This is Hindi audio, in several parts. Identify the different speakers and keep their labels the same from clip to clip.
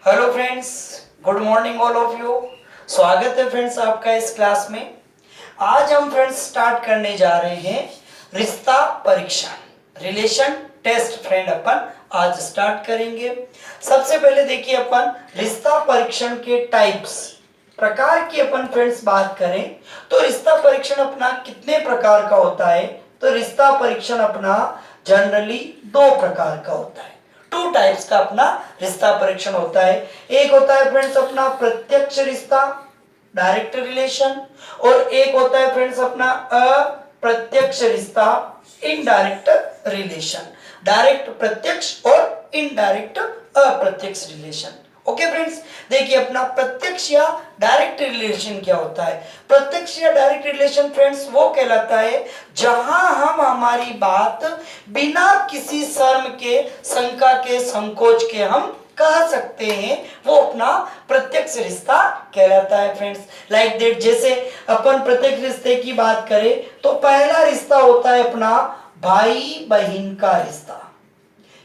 Speaker 1: Hello friends, good morning all of you. स्वागत है फ्रेंड्स आपका इस क्लास में। आज हम फ्रेंड्स स्टार्ट करने जा रहे हैं रिश्ता परीक्षण, रिलेशन टेस्ट फ्रेंड अपन आज स्टार्ट करेंगे। सबसे पहले देखिए अपन रिश्ता परीक्षण के टाइप्स, प्रकार की अपन फ्रेंड्स बात करें तो रिश्ता परीक्षण अपना कितने प्रकार का होता है। तो रिश्ता परीक्षण अपना जनरली दो प्रकार का होता है, टू टाइप्स का अपना रिश्ता परीक्षण होता है। एक होता है फ्रेंड्स अपना प्रत्यक्ष रिश्ता, डायरेक्ट रिलेशन, और एक होता है फ्रेंड्स अपना अप्रत्यक्ष रिश्ता, इनडायरेक्ट रिलेशन। डायरेक्ट प्रत्यक्ष और इनडायरेक्ट अप्रत्यक्ष रिलेशन। ओके फ्रेंड्स, देखिए अपना प्रत्यक्ष या डायरेक्ट रिलेशन क्या होता है। प्रत्यक्ष या डायरेक्ट रिलेशन फ्रेंड्स वो कहलाता है जहां हम हमारी बात बिना किसी शर्म के, शंका के, संकोच के हम कह सकते हैं, वो अपना प्रत्यक्ष रिश्ता कहलाता है फ्रेंड्स। लाइक दैट, जैसे अपन प्रत्यक्ष रिश्ते की बात करें तो पहला रिश्ता होता है अपना भाई बहन का रिश्ता।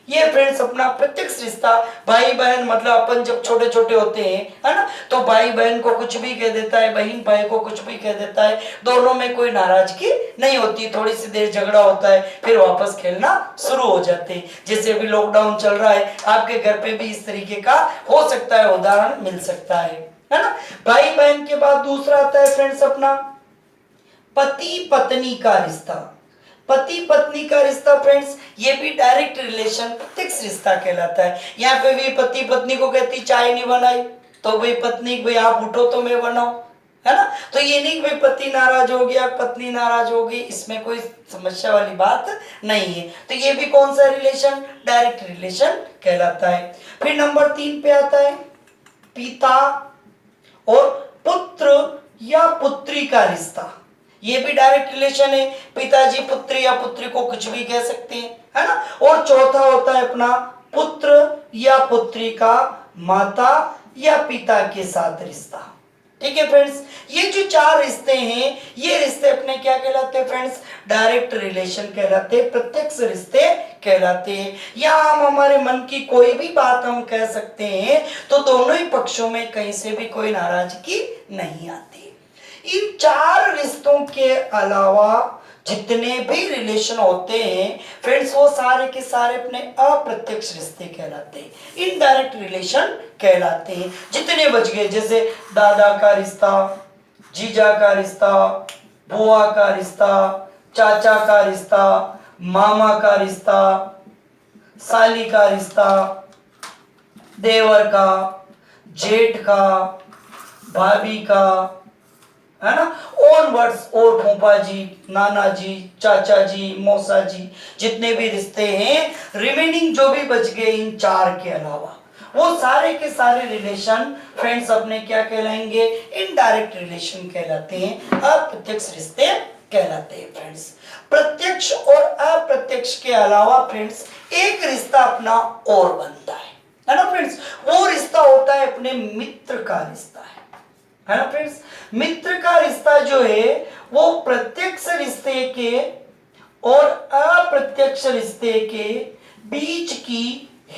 Speaker 1: ये फ्रेंड्स अपना प्रत्यक्ष रिश्ता, भाई बहन मतलब अपन जब छोटे छोटे होते हैं, है ना, तो भाई बहन को कुछ भी कह देता है, बहन भाई को कुछ भी कह देता है, दोनों में कोई नाराजगी नहीं होती, थोड़ी सी देर झगड़ा होता है, फिर वापस खेलना शुरू हो जाते हैं। जैसे अभी लॉकडाउन चल रहा है, आपके घर पे भी इस तरीके का हो सकता है, उदाहरण मिल सकता है ना। भाई बहन के बाद दूसरा आता है फ्रेंड्स अपना पति पत्नी का रिश्ता। पति पत्नी का रिश्ता फ्रेंड्स ये भी डायरेक्ट रिलेशन, प्रत्यक्ष रिश्ता कहलाता है। यहाँ पे भी पति पत्नी को कहती चाय नहीं बनाई तो भाई पत्नी भाई आप उठो तो मैं बनाऊं, है ना। तो ये नहीं भाई पति नाराज हो गया, पत्नी नाराज हो गई, इसमें कोई समस्या वाली बात नहीं है। तो ये भी कौन सा रिलेशन, डायरेक्ट रिलेशन कहलाता है। फिर नंबर 3 पे आता है पिता और पुत्र या पुत्री का रिश्ता। ये भी डायरेक्ट रिलेशन है, पिताजी पुत्री या पुत्री को कुछ भी कह सकते हैं, है ना। और चौथा होता है अपना पुत्र या पुत्री का माता या पिता के साथ रिश्ता। ठीक है फ्रेंड्स, ये जो 4 रिश्ते हैं, ये रिश्ते अपने क्या कहलाते हैं फ्रेंड्स, डायरेक्ट रिलेशन कहलाते हैं, प्रत्यक्ष रिश्ते कहलाते हैं। या हम हमारे मन की कोई भी बात हम कह सकते हैं, तो दोनों ही पक्षों में कहीं से भी कोई नाराजगी नहीं आती। इन 4 रिश्तों के अलावा जितने भी रिलेशन होते हैं फ्रेंड्स, वो सारे के सारे अपने अप्रत्यक्ष रिश्ते कहलाते हैं, इनडायरेक्ट रिलेशन कहलाते हैं। जितने बच गए, जैसे दादा का रिश्ता, जीजा का रिश्ता, बुआ का रिश्ता, चाचा का रिश्ता, मामा का रिश्ता, साली का रिश्ता, देवर का, जेठ का, भाभी का, है ना, ऑनवर्ड्स, और फूफा जी, नाना जी, चाचा जी, मौसा जी, जितने भी रिश्ते हैं रिमेनिंग जो भी बच गए इन 4 के अलावा, वो सारे के सारे रिलेशन फ्रेंड्स अपने क्या कहलाएंगे, इनडायरेक्ट रिलेशन कहलाते हैं, अप्रत्यक्ष रिश्ते कहलाते हैं फ्रेंड्स। प्रत्यक्ष और अप्रत्यक्ष के अलावा फ्रेंड्स एक रिश्ता अपना और बनता है ना फ्रेंड्स, वो रिश्ता होता है अपने मित्र का रिश्ता है ना फ्रेंड्स। मित्र का रिश्ता जो है वो प्रत्यक्ष रिश्ते के और अप्रत्यक्ष रिश्ते के बीच की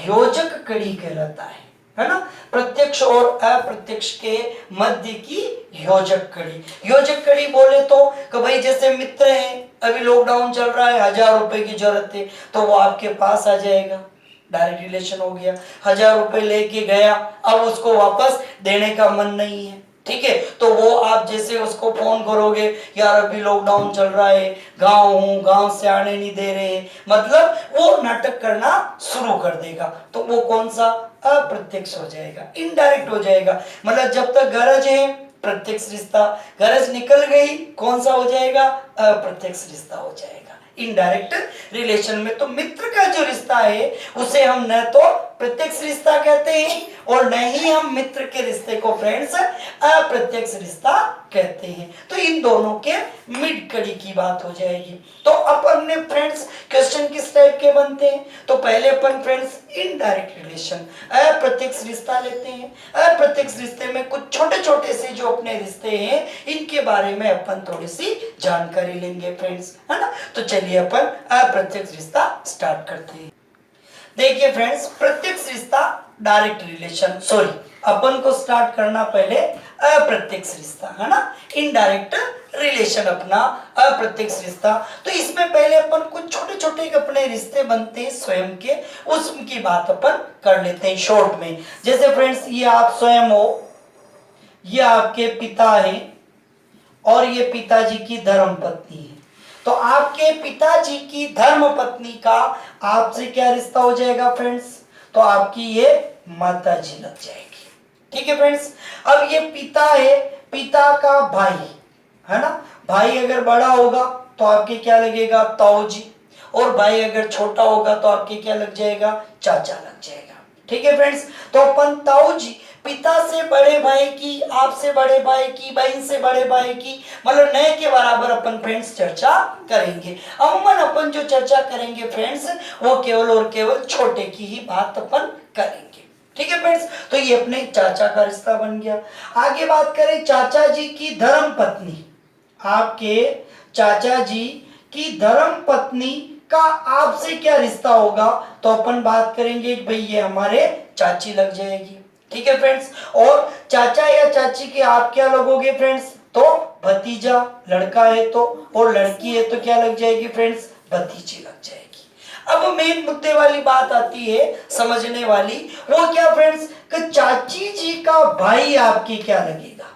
Speaker 1: योजक कड़ी कहलाता है ना। प्रत्यक्ष और अप्रत्यक्ष के मध्य की योजक कड़ी। योजक कड़ी बोले तो कि भाई जैसे मित्र हैं, अभी लॉकडाउन चल रहा है, 1000 रुपए की जरूरत है तो वो आपके पास आ जाएगा, डायरेक्ट रिलेशन हो गया। 1000 रुपए लेके गया, अब उसको वापस देने का मन नहीं है, ठीक है, तो वो आप जैसे उसको फोन करोगे, यार अभी लॉकडाउन चल रहा है, गांव हूं, गांव से आने नहीं दे रहे, मतलब वो नाटक करना शुरू कर देगा, तो वो कौन सा, अप्रत्यक्ष हो जाएगा, इनडायरेक्ट हो जाएगा। मतलब जब तक गरज है प्रत्यक्ष रिश्ता, गरज निकल गई कौन सा हो जाएगा, अप्रत्यक्ष रिश्ता हो जाएगा, इनडायरेक्ट रिलेशन में। तो मित्र का जो रिश्ता है उसे हम न तो प्रत्यक्ष रिश्ता कहते हैं और न ही हम मित्र के रिश्ते को फ्रेंड्स अप्रत्यक्ष रिश्ता कहते हैं। तो इन दोनों के मिड कड़ी की बात हो जाएगी। तो अपन ने फ्रेंड्स क्वेश्चन किस टाइप के बनते हैं, तो पहले अपन फ्रेंड्स इनडायरेक्ट रिलेशन, अप्रत्यक्ष रिश्ता लेते हैं। अप्रत्यक्ष रिश्ते में कुछ छोटे छोटे से जो अपने रिश्ते हैं इनके बारे में अपन थोड़ी सी जानकारी लेंगे फ्रेंड्स, है ना। तो चलिए अपन अप्रत्यक्ष रिश्ता स्टार्ट करते हैं। देखिए फ्रेंड्स, प्रत्यक्ष रिश्ता डायरेक्ट रिलेशन, सॉरी अपन को स्टार्ट करना पहले अप्रत्यक्ष रिश्ता, है ना, इनडायरेक्ट रिलेशन अपना अप्रत्यक्ष रिश्ता। तो इसमें पहले अपन कुछ छोटे छोटे अपने रिश्ते बनते हैं स्वयं के, उसकी बात अपन कर लेते हैं शॉर्ट में। जैसे फ्रेंड्स, ये आप स्वयं हो, ये आपके पिता हैं और ये पिताजी की धर्म पत्नी है। तो आपके पिताजी की धर्म पत्नी का आपसे क्या रिश्ता हो जाएगा फ्रेंड्स? तो आपकी ये माता जी लग जाएगी। ठीक है फ्रेंड्स। अब ये पिता है, पिता का भाई, है ना, भाई अगर बड़ा होगा तो आपके क्या लगेगा? ताऊ जी। और भाई अगर छोटा होगा तो आपके क्या लग जाएगा? चाचा लग जाएगा। ठीक है फ्रेंड्स। तो अपन ताऊ जी, पिता से बड़े भाई की, आपसे बड़े भाई की, बहन से बड़े भाई की, मतलब नए के बराबर अपन फ्रेंड्स चर्चा करेंगे। अमूमन अपन जो चर्चा करेंगे फ्रेंड्स, वो केवल और केवल छोटे की ही बात अपन करेंगे। ठीक है फ्रेंड्स। तो ये अपने चाचा का रिश्ता बन गया। आगे बात करें चाचा जी की धर्म पत्नी, आपके चाचा जी की धर्म पत्नी का आपसे क्या रिश्ता होगा? तो अपन बात करेंगे कि भाई ये हमारे चाची लग जाएगी। ठीक है फ्रेंड्स। और चाचा या चाची के आप क्या लगोगे फ्रेंड्स? तो भतीजा, लड़का है तो, और लड़की है तो क्या लग जाएगी फ्रेंड्स? भतीजी लग जाएगी। अब मेन मुद्दे वाली बात आती है समझने वाली, वो क्या फ्रेंड्स, कि चाची जी का भाई आपके क्या लगेगा,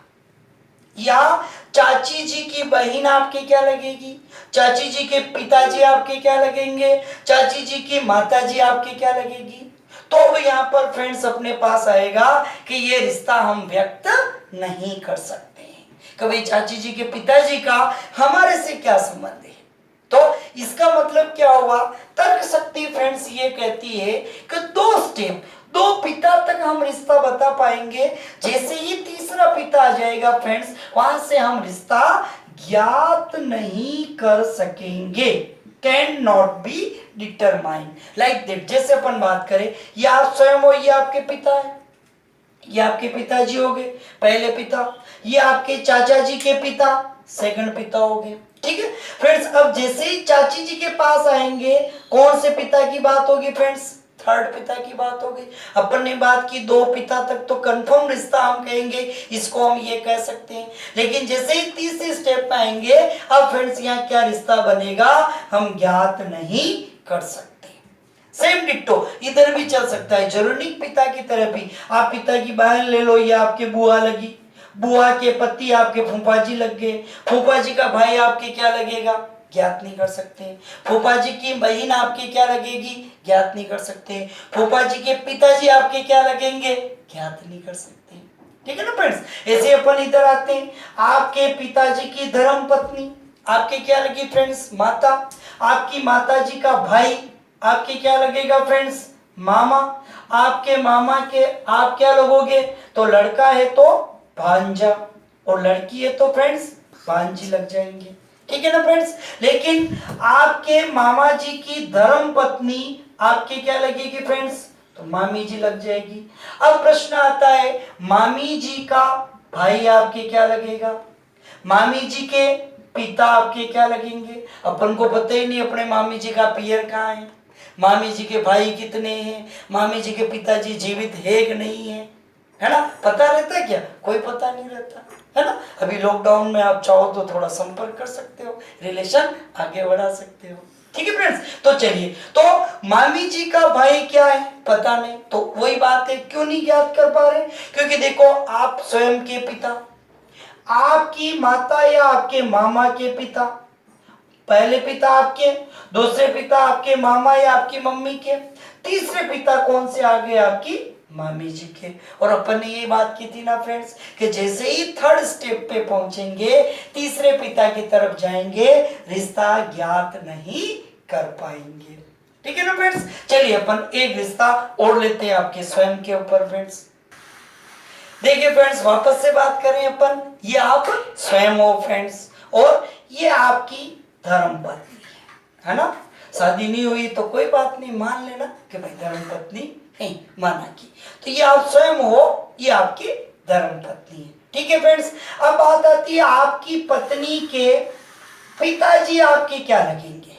Speaker 1: या चाची जी की बहन आपके क्या लगेगी, चाची जी के पिताजी आपके क्या लगेंगे, चाची जी की माताजी आपके क्या लगेगी। तो अब यहाँ पर फ्रेंड्स अपने पास आएगा कि ये रिश्ता हम व्यक्त नहीं कर सकते हैं, कभी चाची जी के पिताजी का हमारे से क्या संबंध है। तो इसका मतलब क्या हुआ? तर्क शक्ति फ्रेंड्स ये कहती है कि दो स्टेप, दो पिता तक हम रिश्ता बता पाएंगे, जैसे ही तीसरा पिता आ जाएगा फ्रेंड्स, वहां से हम रिश्ता ज्ञात नहीं कर सकेंगे, can not be determine like that. जैसे अपन बात करें, ये आप स्वयं हो, ये आपके पिता है, ये आपके पिताजी हो गए पहले पिता, ये आपके चाचा जी के पिता सेकंड पिता हो गए। ठीक है फ्रेंड्स। अब जैसे ही चाची जी के पास आएंगे, कौन से पिता की बात होगी फ्रेंड्स? थर्ड पिता की बात होगी। अपन ने बात की दो पिता तक तो कंफर्म रिश्ता हम कहेंगे, इसको हम ये कह सकते हैं। लेकिन जैसे ही तीसरे स्टेप पे आएंगे, अब फ्रेंड्स यहाँ क्या रिश्ता बनेगा हम ज्ञात नहीं कर सकते। सेम डिट्टो इधर भी चल सकता है, जरूरी नहीं पिता की तरह भी। आप पिता की बहन ले लो, ये आपके बुआ लगी, बुआ के पति आपके फूफा जी लग गए, फूफा जी का भाई आपके क्या लगेगा? ज्ञात नहीं कर सकते। फूफा जी की बहन आपके क्या लगेगी? ज्ञात नहीं कर सकते। फूफा जी के पिताजी आपके क्या लगेंगे? ज्ञात नहीं कर सकते। ठीक है ना फ्रेंड्स। ऐसे अपन इधर आते हैं, आपके पिताजी की धर्म पत्नी आपके क्या लगी फ्रेंड्स? माता। आपकी माता जी का भाई आपके क्या लगेगा फ्रेंड्स? मामा। आपके मामा के आप क्या लगोगे? तो लड़का है तो भांजा, और लड़की है तो फ्रेंड्स भांजी लग जाएंगे। ठीक है ना फ्रेंड्स। लेकिन आपके मामा जी की धर्म पत्नी आपके क्या लगेगी फ्रेंड्स? तो मामी जी लग जाएगी। अब प्रश्न आता है, मामी जी का भाई आपके क्या लगेगा? मामी जी के पिता आपके क्या लगेंगे? अपन को पता ही नहीं अपने मामी जी का पियर कहाँ है, मामी जी के भाई कितने हैं, मामी जी के पिताजी जीवित है कि नहीं है ना? पता रहता है क्या? कोई पता नहीं रहता, है ना। अभी लॉकडाउन में आप चाहो तो थोड़ा संपर्क कर सकते हो, रिलेशन आगे बढ़ा सकते हो। ठीक है फ्रेंड्स। तो चलिए, तो मामी जी का भाई क्या है पता नहीं, तो वही बात है, क्यों नहीं ज्ञात कर पा रहे? क्योंकि देखो, आप स्वयं के पिता, आपकी माता या आपके मामा के पिता, पहले पिता आपके, दूसरे पिता आपके मामा या आपकी मम्मी के, तीसरे पिता कौन से आ गए? आपकी मामी जी के। और अपन ने ये बात की थी ना फ्रेंड्स, कि जैसे ही थर्ड स्टेप पे पहुंचेंगे, तीसरे पिता की तरफ जाएंगे, रिश्ता ज्ञात नहीं कर पाएंगे। ठीक है ना फ्रेंड्स। चलिए अपन एक रिश्ता और लेते हैं आपके स्वयं के ऊपर फ्रेंड्स। देखिए फ्रेंड्स, वापस से बात करें अपन, ये आप स्वयं हो फ्रेंड्स, और ये आपकी धर्म पत्नी है ना। शादी नहीं हुई तो कोई बात नहीं, मान लेना कि भाई धर्म पत्नी है, माना की। तो ये आप स्वयं हो, ये आपकी धर्म पत्नी है। ठीक है फ्रेंड्स। अब बात आती है आपकी पत्नी के पिताजी आपके क्या लगेंगे?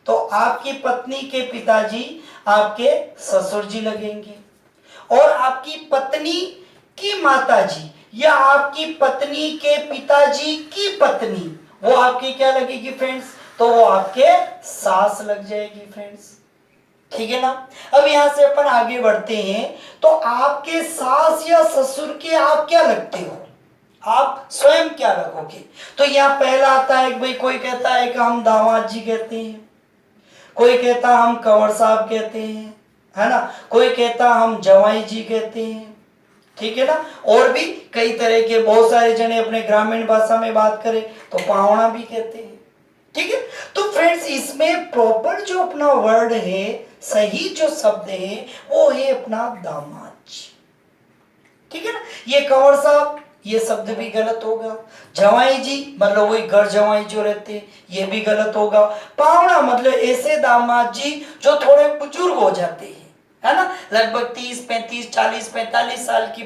Speaker 1: तो आपकी पत्नी के पिताजी आपके ससुर जी लगेंगे, और आपकी पत्नी की माताजी या आपकी पत्नी के पिताजी की पत्नी वो आपकी क्या लगेगी फ्रेंड्स, तो वो आपके सास लग जाएगी फ्रेंड्स। ठीक है ना। अब यहां से अपन आगे बढ़ते हैं, तो आपके सास या ससुर के आप क्या लगते हो, आप स्वयं क्या लगोगे। तो यहाँ पहला आता है भाई, कोई कहता है कि हम दामाद जी कहते हैं, कोई कहता हम कंवर साहब कहते हैं, है ना, कोई कहता हम जवाई जी कहते हैं। ठीक है ना। और भी कई तरह के बहुत सारे जने अपने ग्रामीण भाषा में बात करें तो पावना भी कहते हैं। ठीक है। तो फ्रेंड्स इसमें प्रॉपर जो अपना वर्ड है, सही जो शब्द है वो है अपना दामाद। ठीक है ना। ये कंवर साहब ये शब्द भी गलत होगा। जवाई जी मतलब वही घर जवाई जो रहते हैं, ये भी गलत होगा। पावना मतलब ऐसे दामाद जी जो थोड़े बुजुर्ग हो जाते हैं, है ना, लगभग 30, 35, 40, 45 साल की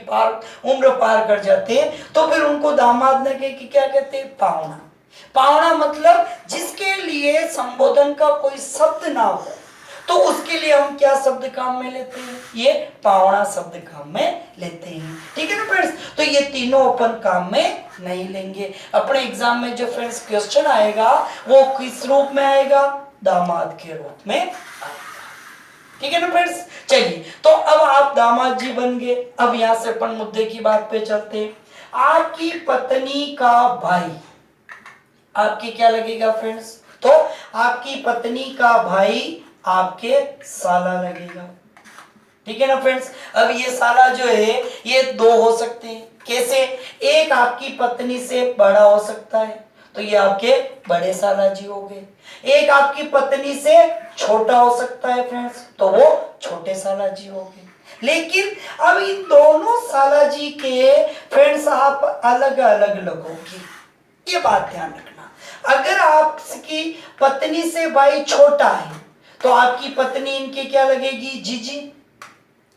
Speaker 1: उम्र पार कर जाते हैं, तो फिर उनको दामाद न कह के क्या कहते हैं, पावना। पावना मतलब जिसके लिए संबोधन का कोई शब्द ना हो, तो उसके लिए हम क्या शब्द काम में लेते हैं, ये पावना शब्द काम में लेते हैं। ठीक है ना फ्रेंड्स। तो ये तीनों अपन काम में नहीं लेंगे। अपने एग्जाम में जो फ्रेंड्स क्वेश्चन आएगा वो किस रूप में आएगा, दामाद के रूप में आएगा। ठीक है ना फ्रेंड्स। चलिए, तो अब आप दामाद जी बन गए। अब यहां से अपन मुद्दे की बात पे चलते हैं। आपकी पत्नी का भाई आपकी क्या लगेगा फ्रेंड्स, तो आपकी पत्नी का भाई आपके साला लगेगा। ठीक है ना फ्रेंड्स। अब ये साला जो है ये दो हो सकते हैं। कैसे, एक आपकी पत्नी से बड़ा हो सकता है तो ये आपके बड़े साला जी हो गए, एक आपकी पत्नी से छोटा हो सकता है फ्रेंड्स तो वो छोटे साला जी हो गए। लेकिन अब इन दोनों साला जी के फ्रेंड्स आप अलग अलग लगोगे, ये बात ध्यान रखना। अगर आपकी पत्नी से भाई छोटा है तो आपकी पत्नी इनके क्या लगेगी, जीजी,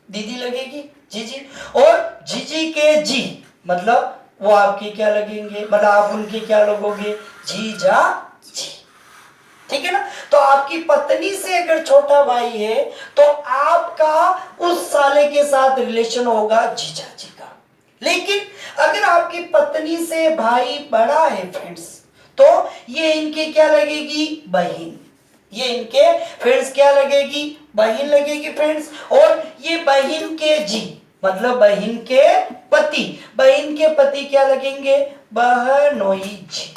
Speaker 1: दीदी लगेगी, जीजी। और जीजी के जी मतलब वो आपके क्या लगेंगे, मतलब आप उनके क्या लगोगे, जीजा जी। ठीक है ना। तो आपकी पत्नी से अगर छोटा भाई है तो आपका उस साले के साथ रिलेशन होगा जीजा जी का। लेकिन अगर आपकी पत्नी से भाई बड़ा है फ्रेंड्स तो ये इनके क्या लगेगी, बहन। ये इनके फ्रेंड्स क्या लगेगी, बहन लगेगी फ्रेंड्स। और ये बहन के जी मतलब बहन के पति, बहन के पति क्या लगेंगे, बहनोई जी।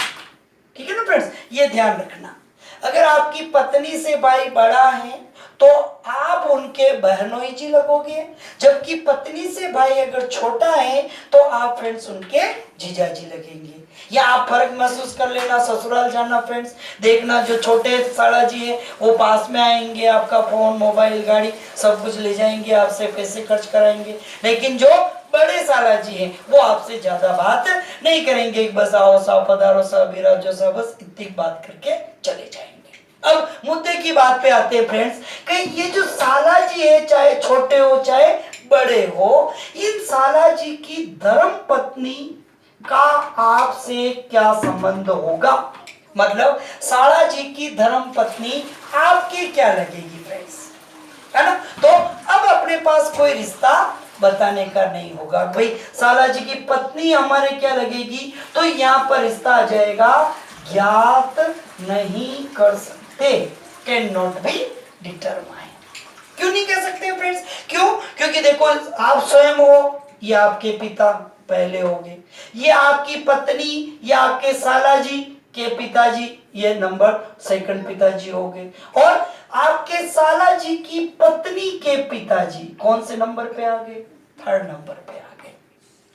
Speaker 1: ठीक है ना फ्रेंड्स, ये ध्यान रखना। अगर आपकी पत्नी से भाई बड़ा है तो आप उनके बहनोई जी लगोगे, जबकि पत्नी से भाई अगर छोटा है तो आप फ्रेंड्स उनके जीजा जी लगेंगे। या आप फर्क महसूस कर लेना, ससुराल जाना फ्रेंड्स, देखना जो छोटे साला जी है वो पास में आएंगे, आपका फोन, मोबाइल, गाड़ी सब कुछ ले जाएंगे, आपसे पैसे खर्च कराएंगे। लेकिन जो बड़े साला जी हैं वो आपसे ज्यादा बात नहीं करेंगे, बस आओ सा, पधारो सा, बिराजो सा, बस इतनी बात करके चले जाएंगे। अब मुद्दे की बात पे आते हैं फ्रेंड्स, कि ये जो साला जी है चाहे छोटे हो चाहे बड़े हो, इन साला जी की धर्म पत्नी का आपसे क्या संबंध होगा, मतलब साला जी की धर्म पत्नी आपके क्या लगेगी फ्रेंड्स, है ना। तो अब अपने पास कोई रिश्ता बताने का नहीं होगा भाई साला जी की पत्नी हमारे क्या लगेगी, तो यहाँ पर रिश्ता आ जाएगा ज्ञात नहीं कर सकते, कैन नॉट बी डिटरमाइन। क्यों नहीं कह सकते फ्रेंड्स, क्यों, क्योंकि देखो आप स्वयं हो, ये आपके पिता पहले हो गए, ये आपकी पत्नी या आपके साला जी के पिताजी ये नंबर सेकंड पिताजी हो गए, और आपके साला जी की पत्नी के पिताजी कौन से नंबर पे आ गए, थर्ड नंबर पे आ गए।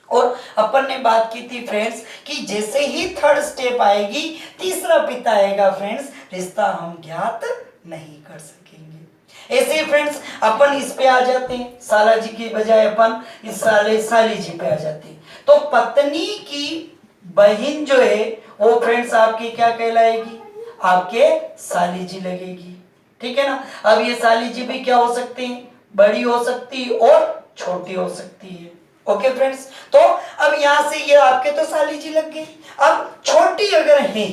Speaker 1: और अपन ने बात की थी फ्रेंड्स कि जैसे ही थर्ड स्टेप आएगी तीसरा पिता आएगा फ्रेंड्स, रिश्ता हम ज्ञात नहीं कर सकेंगे। ऐसे फ्रेंड्स अपन इस पे आ जाते हैं, साला जी के बजाय अपन इस साली जी पे आ जाते हैं। तो पत्नी की बहन जो है वो फ्रेंड्स आपकी क्या कहलाएगी, आपके साली जी लगेगी। ठीक है ना। अब ये साली जी भी क्या हो सकती है, बड़ी हो सकती है और छोटी हो सकती है। ओके फ्रेंड्स, तो अब यहां से ये आपके तो साली जी लग गई। अब छोटी अगर है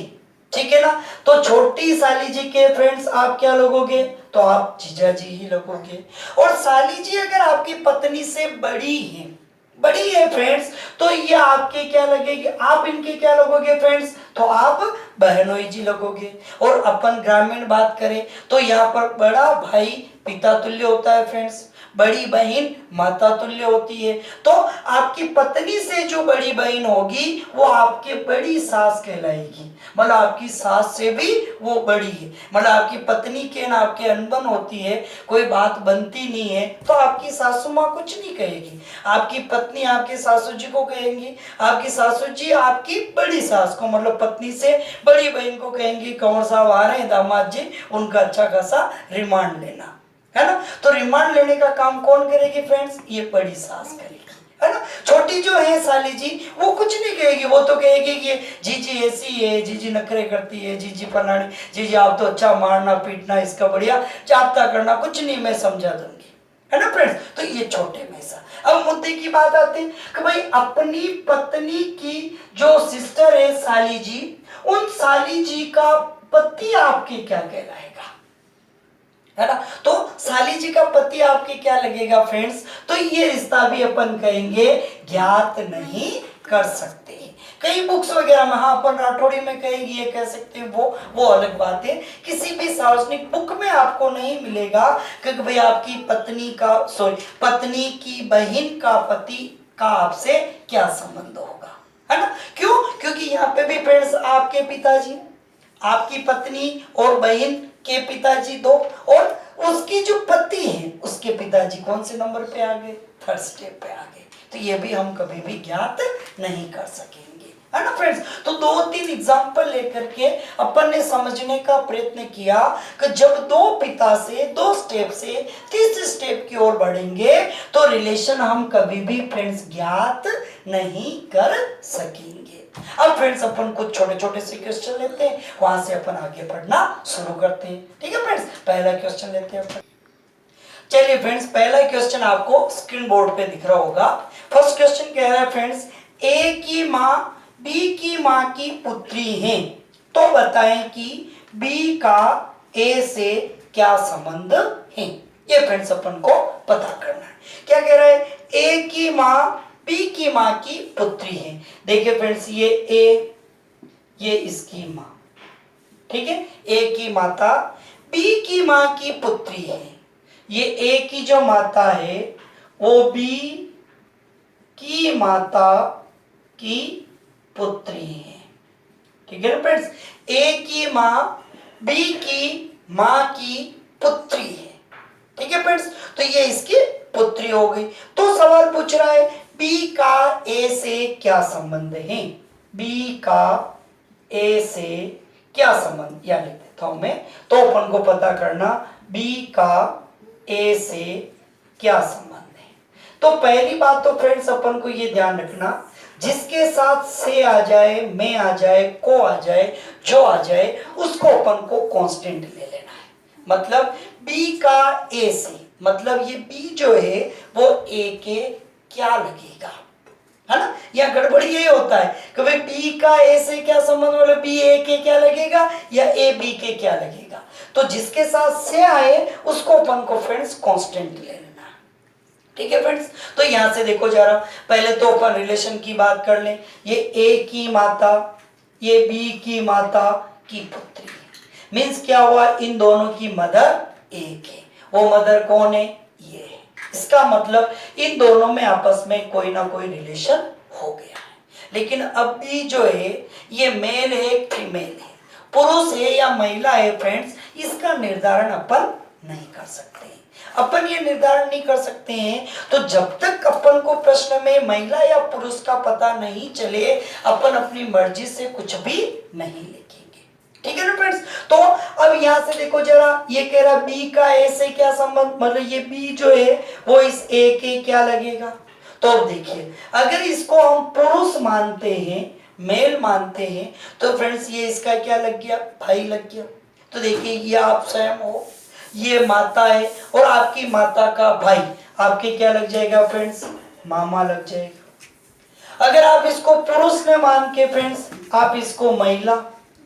Speaker 1: ठीक है ना। तो छोटी साली जी के फ्रेंड्स आप क्या लगोगे, तो आप जीजा जी ही लगोगे। और साली जी अगर आपकी पत्नी से बड़ी है फ्रेंड्स, तो ये आपके क्या लगेगी, आप इनके क्या लगोगे फ्रेंड्स, तो आप बहनोई जी लगोगे। और अपन ग्रामीण बात करें तो यहाँ पर बड़ा भाई पिता तुल्य होता है फ्रेंड्स, बड़ी बहन माता तुल्य होती है। तो आपकी पत्नी से जो बड़ी बहन होगी वो आपके बड़ी सास कहलाएगी, मतलब आपकी सास से भी वो बड़ी है, मतलब आपकी पत्नी के ना आपके अनबन होती है, कोई बात बनती नहीं है, तो आपकी सासू माँ कुछ नहीं कहेगी, आपकी पत्नी आपके सासू जी को कहेंगी, आपकी सासू जी आपकी बड़ी सास को मतलब पत्नी से बड़ी बहन को कहेंगी, कंवर साहब आ रहे हैं दामाद जी, उनका अच्छा खासा रिमांड लेना, है ना। तो रिमांड लेने का काम कौन करेगी फ्रेंड्स, ये बड़ी सास करेगी, है ना। छोटी जो है साली जी वो कुछ नहीं कहेगी, वो तो कहेगी कि जीजी ऐसी है, जीजी नखरे करती है, जीजी फलानी, जीजी आप तो अच्छा मारना पीटना इसका बढ़िया जाप्ता करना, कुछ नहीं मैं समझा दूंगी, है ना फ्रेंड्स। तो ये छोटे में सा। अब मुद्दे की बात आती है कि भाई अपनी पत्नी की जो सिस्टर है साली जी, उन साली जी का पति आपके क्या कहलाएगा, है ना। तो साली जी का पति आपके क्या लगेगा फ्रेंड्स, तो ये रिश्ता भी अपन कहेंगे ज्ञात नहीं कर सकते। कई बुक्स वगैरह में हाँ अपन राठौड़ी में कहेंगे ये कह सकते हैं, वो अलग बात है। किसी भी सार्वजनिक बुक में आपको नहीं मिलेगा क्योंकि भाई आपकी पत्नी की बहन का पति का आपसे क्या संबंध होगा, है ना। क्यों, क्योंकि यहाँ पे भी फ्रेंड्स आपके पिताजी, आपकी पत्नी और बहन के पिताजी दो, और उसकी जो पति है उसके पिताजी कौन से नंबर पे आ गए, थर्ड स्टेप पे आ गए। तो ये भी हम कभी भी ज्ञात नहीं कर सकेंगे, है ना फ्रेंड्स। तो 2-3 एग्जांपल लेकर के अपन ने समझने का प्रयत्न किया कि जब दो पिता से 2 स्टेप से तीसरे स्टेप की ओर बढ़ेंगे तो रिलेशन हम कभी भी फ्रेंड्स ज्ञात नहीं कर सकेंगे। अब फ्रेंड्स अपन कुछ छोटे छोटे से क्वेश्चन लेते हैं, वहां से अपन आगे पढ़ना शुरू करते हैं, ठीक है फ्रेंड्स। पहला क्वेश्चन लेते हैं अपन। चलिए फ्रेंड्स, पहला क्वेश्चन आपको स्क्रीन बोर्ड पे दिख रहा होगा। फर्स्ट क्वेश्चन कह रहा है फ्रेंड्स, ए की माँ बी की माँ की पुत्री है, तो बताएं कि बी का ए से क्या संबंध है। ये फ्रेंड्स अपन को पता करना है। क्या कह रहा है, ए की माँ बी की माँ की पुत्री है। देखिए फ्रेंड्स, ये ए, ये इसकी माँ, ठीक है, ए की माता बी की माँ की पुत्री है। ये ए की जो माता है वो बी की माता की पुत्री है, ठीक है ना फ्रेंड्स। ए की माँ बी की माँ की पुत्री है, ठीक है फ्रेंड्स। तो ये इसकी पुत्री हो गई। तो सवाल पूछ रहा है बी का ए से क्या संबंध है, बी का ए से क्या संबंध, या लिख देता हूं मैं। तो अपन को पता करना बी का ए से क्या संबंध है। तो पहली बात तो फ्रेंड्स अपन को ये ध्यान रखना, जिसके साथ से आ जाए, में आ जाए, को आ जाए, जो आ जाए, उसको अपन को कांस्टेंट ले लेना है। मतलब बी का ए से, मतलब ये बी जो है वो ए के क्या लगेगा, है ना। या गड़बड़ी ये होता है कि भाई बी का ए से क्या संबंध, मतलब बी ए के क्या लगेगा या ए बी के क्या लगेगा। तो जिसके साथ से आए उसको अपन को फ्रेंड्स कांस्टेंट ले लेना, ठीक है फ्रेंड्स। तो यहां से देखो जरा, पहले तो अपन रिलेशन की बात कर लें। ये ए की माता, ये बी की माता की पुत्री, मीन्स क्या हुआ, इन दोनों की मदर एक है। वो मदर कौन है, ये है। इसका मतलब इन दोनों में आपस में कोई ना कोई रिलेशन हो गया है। लेकिन अब भी जो है ये मेल है फीमेल है, पुरुष है या महिला है फ्रेंड्स, इसका निर्धारण अपन नहीं कर सकते। अपन ये निर्धारण नहीं कर सकते हैं तो जब तक अपन को प्रश्न में महिला या पुरुष का पता नहीं चले अपन अपनी मर्जी से कुछ भी नहीं लिखेंगे, ठीक है ना फ्रेंड्स। तो अब यहां से देखो जरा, ये कह रहा बी का ए से क्या संबंध, मतलब ये बी जो है वो इस ए के क्या लगेगा। तो अब देखिए, अगर इसको हम पुरुष मानते हैं, मेल मानते हैं, तो फ्रेंड्स ये इसका क्या लग गया, भाई लग गया। तो देखिए ये आप स्वयं हो, ये माता है, और आपकी माता का भाई आपके क्या लग जाएगा फ्रेंड्स, मामा लग जाएगा। अगर आप इसको पुरुष ने मान के फ्रेंड्स, आप इसको महिला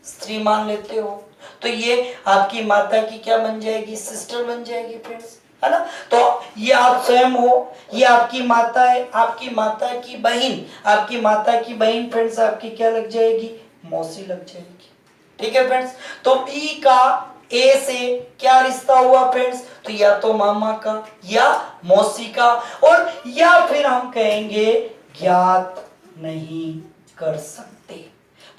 Speaker 1: स्त्री मान लेते हो, तो ये आपकी माता की क्या बन जाएगी, सिस्टर बन जाएगी फ्रेंड्स, है ना। तो ये आप स्वयं हो, ये आपकी माता है, आपकी माता की बहन, आपकी माता की बहन फ्रेंड्स आपकी क्या लग जाएगी, मौसी लग जाएगी। ठीक है फ्रेंड्स, तो बी का ए से क्या रिश्ता हुआ फ्रेंड्स, तो या तो मामा का या मौसी का, और या फिर हम कहेंगे ज्ञात नहीं कर सकते।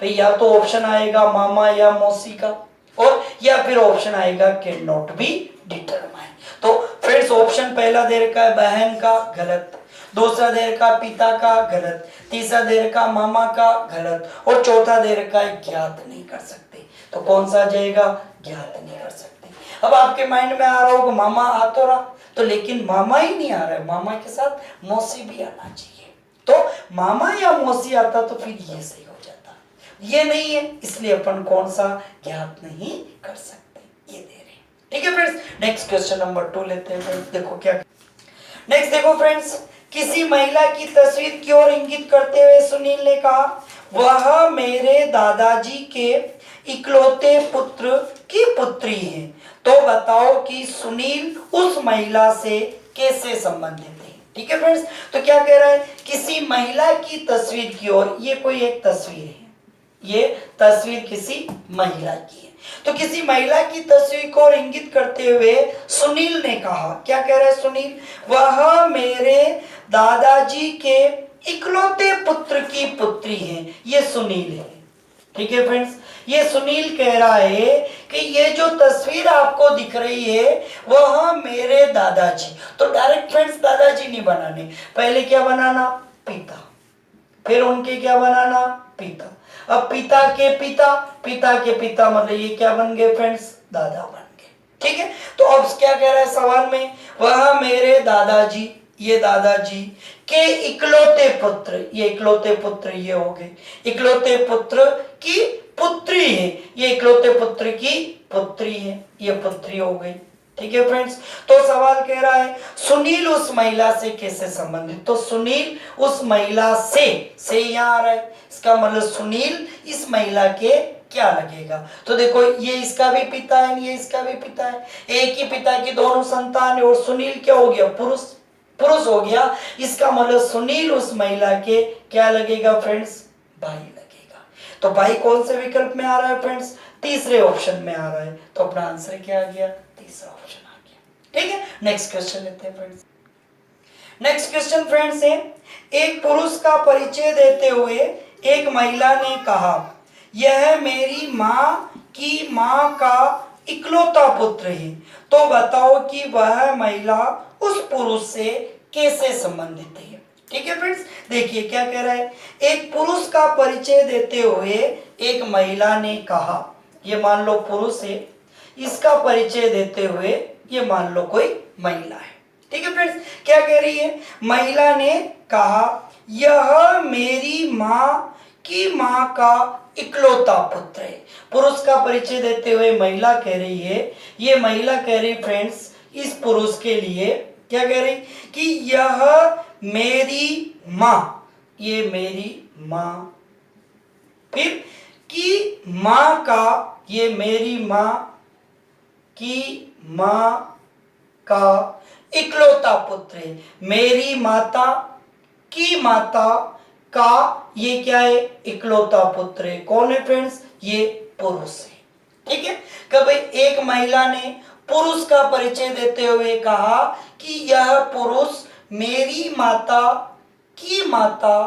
Speaker 1: भाई या तो ऑप्शन आएगा मामा या मौसी का, और या फिर ऑप्शन आएगा कैन नॉट बी डिटरमाइन। तो फ्रेंड्स ऑप्शन पहला दे रखा है बहन का, गलत। दूसरा दे रखा पिता का, गलत। तीसरा दे रखा मामा का, गलत। और चौथा दे रखा है ज्ञात नहीं कर सकते। तो कौन सा आ जाएगा, ज्ञात नहीं कर सकते। अब आपके माइंड में आ रहा होगा मामा आ तो रहा, तो लेकिन मामा ही नहीं आ रहा है, मामा के साथ मौसी भी आना चाहिए। तो मामा या मौसी आता तो फिर ये सही हो जाता, ये नहीं है, इसलिए अपन कौन सा ज्ञात नहीं कर सकते, ये दे रहे हैं। ठीक है फ्रेंड्स, नेक्स्ट क्वेश्चन नंबर 2 लेते हैं फ्रेंड्स। देखो क्या नेक्स्ट, देखो फ्रेंड्स, किसी महिला की तस्वीर की ओर इंगित करते हुए सुनील ने कहा वह मेरे दादाजी के इकलौते पुत्र की पुत्री है। तो बताओ कि सुनील उस महिला से कैसे संबंधित है। ठीक है फ्रेंड्स, तो क्या कह रहा है, किसी महिला की तस्वीर की ओर, ये कोई एक तस्वीर है, ये तस्वीर किसी महिला की है, तो किसी महिला की तस्वीर को इंगित करते हुए सुनील ने कहा, क्या कह रहा है सुनील, वह मेरे दादाजी के इकलौते पुत्र की पुत्री है, ये सुनील है। ठीक है फ्रेंड्स, ये सुनील कह रहा है कि ये जो तस्वीर आपको दिख रही है वह मेरे दादाजी, तो डायरेक्ट फ्रेंड्स दादाजी नहीं बनाने, पहले क्या बनाना, पिता, फिर उनके क्या बनाना, पिता। अब पिता के पिता, पिता के पिता मतलब ये क्या बन गए फ्रेंड्स, दादा बन गए। ठीक है, तो अब क्या कह रहा है सवाल में, वह मेरे दादाजी, ये दादाजी के इकलौते पुत्र, ये इकलौते पुत्र ये हो गए, इकलौते पुत्र की पुत्री है, ये इकलौते पुत्र की पुत्री है, ये पुत्री हो गई। ठीक है फ्रेंड्स, तो सवाल कह रहा है सुनील उस महिला से कैसे संबंधित, तो सुनील उस महिला से यहाँ आ रहा है, इसका मतलब सुनील इस महिला के क्या लगेगा, तो देखो ये इसका भी पिता है, ये इसका भी पिता है, एक ही पिता की दोनों संतान है, और सुनील क्या हो गया, पुरुष, पुरुष हो गया, इसका मतलब सुनील उस महिला के क्या लगेगा फ्रेंड्स, भाई लगेगा। तो भाई कौन से विकल्प में आ रहा है फ्रेंड्स, तीसरे ऑप्शन में आ रहा है, तो अपना आंसर क्या आ गया, तीसरा ऑप्शन आ गया। ठीक है, नेक्स्ट क्वेश्चन लेते हैं फ्रेंड्स। नेक्स्ट क्वेश्चन फ्रेंड्स है, एक पुरुष का परिचय देते हुए एक महिला ने कहा यह मेरी माँ का इकलौता पुत्र है। तो बताओ कि वह महिला उस पुरुष से कैसे संबंधित है। ठीक है फ्रेंड्स, देखिए क्या कह रहा है, एक पुरुष का परिचय देते हुए एक महिला ने कहा, ये मान लो पुरुष है, इसका परिचय देते हुए ये मान लो कोई महिला है। ठीक है फ्रेंड्स, क्या कह रही है, महिला ने कहा यह मेरी माँ का इकलौता पुत्र है। पुरुष का परिचय देते हुए महिला कह रही है, ये महिला कह रही फ्रेंड्स इस पुरुष के लिए क्या कह रही कि यह मेरी माँ, ये मेरी माँ, फिर की माँ का, ये मेरी माँ की माँ का इकलौता पुत्र है, मेरी माता की माता का ये क्या है, इकलौता पुत्र है। कौन है फ्रेंड्स, ये पुरुष है। ठीक है, कभी एक महिला ने पुरुष का परिचय देते हुए कहा कि यह पुरुष मेरी माता की माता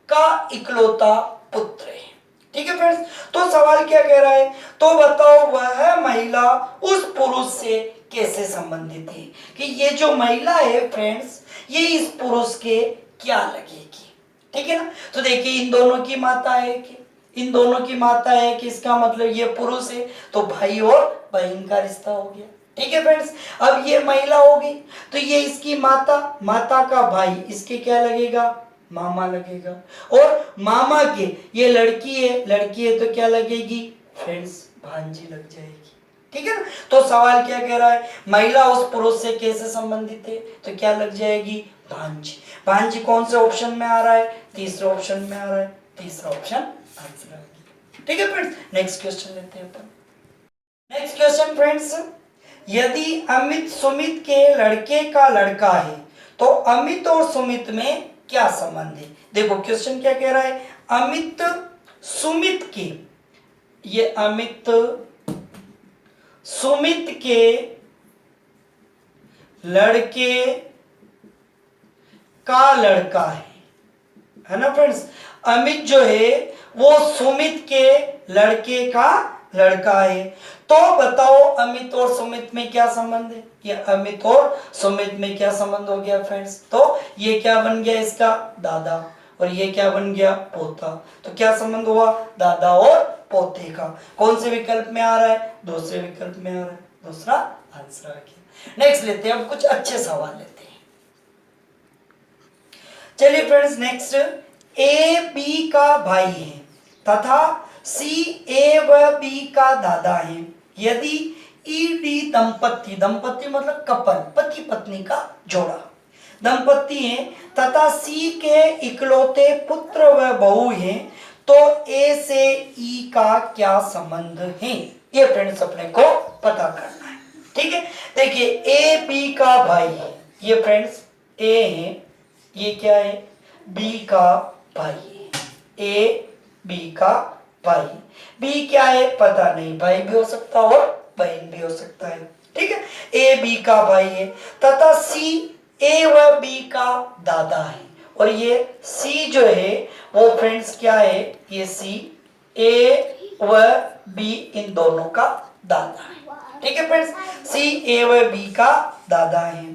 Speaker 1: का इकलौता पुत्र है। ठीक है फ्रेंड्स, तो सवाल क्या कह रहा है, तो बताओ वह महिला उस पुरुष से कैसे संबंधित है, कि ये जो महिला है फ्रेंड्स ये इस पुरुष के क्या लगेगी। ठीक है ना, तो देखिए इन दोनों की माता है कि इन दोनों की माता है कि इसका मतलब ये पुरुष है, तो भाई और बहन का रिश्ता हो गया। ठीक है फ्रेंड्स, अब ये महिला होगी तो ये इसकी माता, माता का भाई, इसके क्या लगेगा, मामा लगेगा, और मामा के ये लड़की है तो क्या लगेगी फ्रेंड्स, भांजी लग जाएगी। ठीक है ना, तो सवाल क्या कह रहा है, महिला उस पुरुष से कैसे संबंधित है, तो क्या लग जाएगी, भांजी। भांजी कौन से ऑप्शन में आ रहा है, तीसरे ऑप्शन में आ रहा है, तीसरा ऑप्शन आंसर आ गया। ठीक है फ्रेंड्स, नेक्स्ट क्वेश्चन लेते हैं अपन। नेक्स्ट क्वेश्चन फ्रेंड्स, यदि अमित सुमित के लड़के का लड़का है तो अमित और सुमित में क्या संबंध है? देखो क्वेश्चन क्या कह रहा है, अमित सुमित के, ये अमित सुमित के लड़के का लड़का है ना फ्रेंड्स। अमित जो है वो सुमित के लड़के का लड़का है, तो बताओ अमित और सुमित में क्या संबंध है? ये अमित और सुमित में क्या संबंध हो गया फ्रेंड्स? तो ये क्या बन गया इसका दादा, और ये क्या बन गया पोता। तो क्या संबंध हुआ? दादा और पोते का। कौन से विकल्प में आ रहा है? दूसरे विकल्प में आ रहा है, दूसरा आंसर आ गया। नेक्स्ट लेते हैं, अब कुछ अच्छे सवाल लेते हैं। चलिए फ्रेंड्स नेक्स्ट, ए बी का भाई है तथा सी ए व बी का दादा है। यदि ई डी दंपति, दंपति मतलब कपल, पति पत्नी का जोड़ा, दंपति है तथा सी के इकलौते पुत्र व बहू हैं, तो ए से ई का क्या संबंध है? ये फ्रेंड्स अपने को पता करना है। ठीक है, देखिए ए बी का भाई है, ये फ्रेंड्स ए है, ये क्या है? बी का भाई है, ए बी का भाई। बी क्या है पता नहीं, भाई भी हो सकता और बहन भी हो सकता है। ठीक है, ए बी का भाई है तथा सी ए व बी का दादा है, और ये सी जो है वो फ्रेंड्स क्या है? ये सी ए व बी इन दोनों का दादा है। ठीक है फ्रेंड्स, सी ए व बी का दादा है।